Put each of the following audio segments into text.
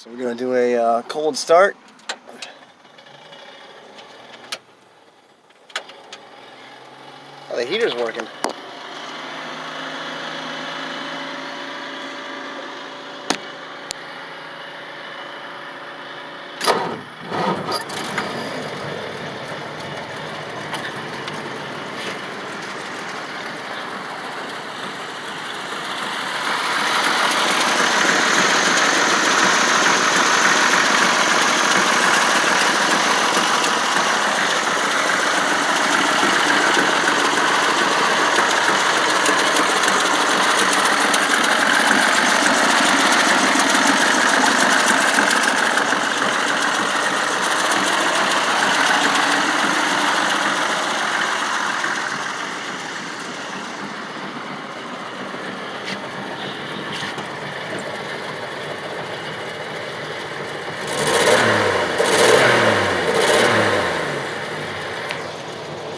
So we're going to do a cold start. Oh, the heater's working.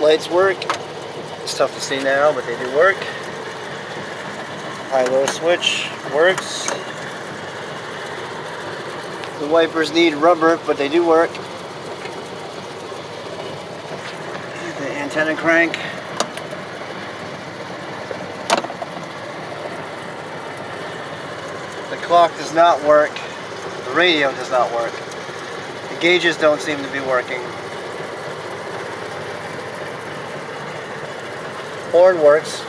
Lights work. It's tough to see now, but they do work. High-low switch works. The wipers need rubber, but they do work. The antenna crank. The clock does not work. The radio does not work. The gauges don't seem to be working. Horn works.